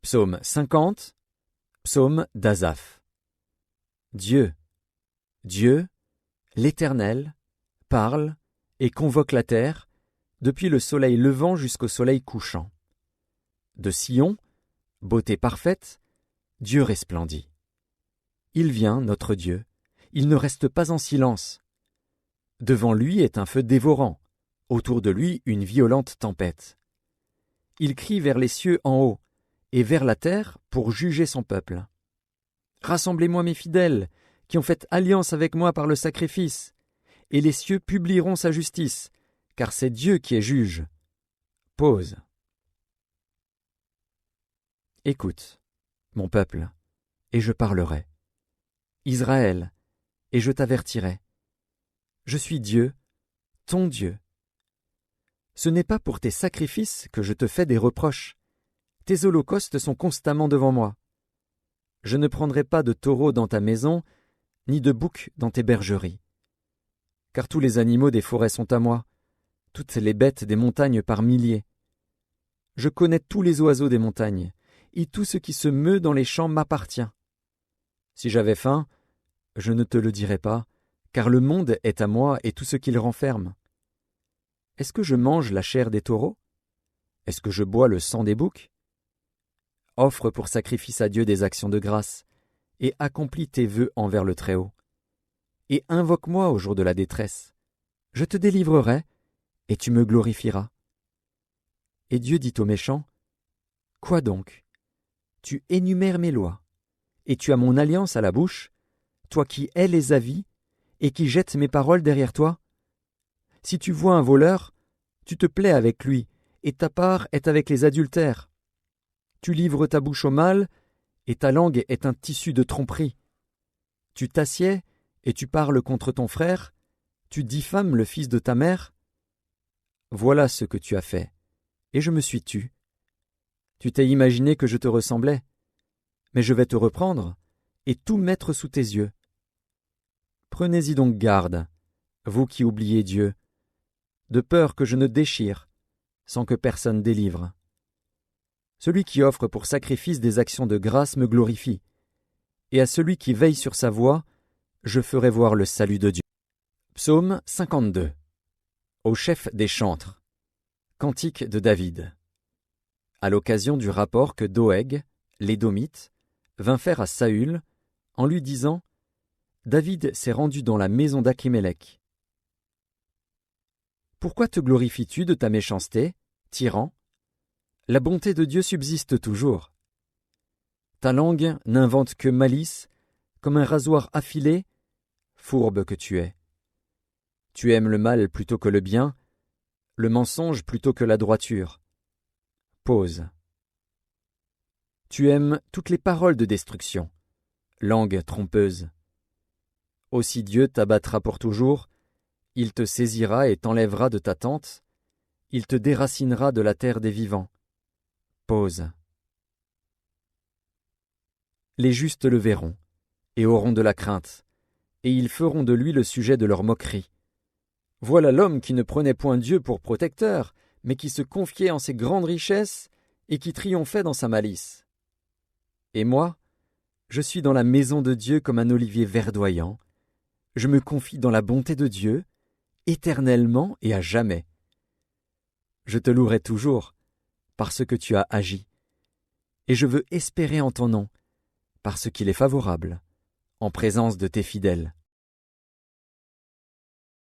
Psaume 50, psaume d'Asaph. Dieu, l'Éternel, parle et convoque la terre, depuis le soleil levant jusqu'au soleil couchant. De Sion, beauté parfaite, Dieu resplendit. Il vient, notre Dieu, il ne reste pas en silence. Devant lui est un feu dévorant, autour de lui une violente tempête. Il crie vers les cieux en haut, et vers la terre pour juger son peuple. Rassemblez-moi mes fidèles, qui ont fait alliance avec moi par le sacrifice, et les cieux publieront sa justice, car c'est Dieu qui est juge. Pause. Écoute, mon peuple, et je parlerai. Israël, et je t'avertirai. Je suis Dieu, ton Dieu. Ce n'est pas pour tes sacrifices que je te fais des reproches. Tes holocaustes sont constamment devant moi. Je ne prendrai pas de taureau dans ta maison, ni de bouc dans tes bergeries. Car tous les animaux des forêts sont à moi, toutes les bêtes des montagnes par milliers. Je connais tous les oiseaux des montagnes, et tout ce qui se meut dans les champs m'appartient. Si j'avais faim, je ne te le dirais pas, car le monde est à moi et tout ce qu'il renferme. Est-ce que je mange la chair des taureaux? Est-ce que je bois le sang des boucs? Offre pour sacrifice à Dieu des actions de grâce, et accomplis tes vœux envers le Très-Haut. Et invoque-moi au jour de la détresse. Je te délivrerai, et tu me glorifieras. Et Dieu dit aux méchants, « Quoi donc? Tu énumères mes lois, et tu as mon alliance à la bouche, toi qui hais les avis, et qui jettes mes paroles derrière toi? Si tu vois un voleur, tu te plais avec lui, et ta part est avec les adultères. Tu livres ta bouche au mal, et ta langue est un tissu de tromperie. Tu t'assieds, et tu parles contre ton frère, tu diffames le fils de ta mère. Voilà ce que tu as fait, et je me suis tu. Tu t'es imaginé que je te ressemblais, mais je vais te reprendre, et tout mettre sous tes yeux. Prenez-y donc garde, vous qui oubliez Dieu, de peur que je ne déchire, sans que personne délivre. Celui qui offre pour sacrifice des actions de grâce me glorifie, et à celui qui veille sur sa voie, je ferai voir le salut de Dieu. Psaume 52. Au chef des chantres. Cantique de David. À l'occasion du rapport que Doeg, l'Édomite, vint faire à Saül, en lui disant « David s'est rendu dans la maison d'Akhimelech. Pourquoi te glorifies-tu de ta méchanceté, tyran? La bonté de Dieu subsiste toujours. Ta langue n'invente que malice, comme un rasoir affilé, fourbe que tu es. Tu aimes le mal plutôt que le bien, le mensonge plutôt que la droiture. Pause. Tu aimes toutes les paroles de destruction, langue trompeuse. Aussi Dieu t'abattra pour toujours, il te saisira et t'enlèvera de ta tente, il te déracinera de la terre des vivants. Pause. Les justes le verront, et auront de la crainte, et ils feront de lui le sujet de leur moquerie. Voilà l'homme qui ne prenait point Dieu pour protecteur, mais qui se confiait en ses grandes richesses, et qui triomphait dans sa malice. Et moi, je suis dans la maison de Dieu comme un olivier verdoyant, je me confie dans la bonté de Dieu, éternellement et à jamais. Je te louerai toujours, parce que tu as agi, et je veux espérer en ton nom, parce qu'il est favorable, en présence de tes fidèles.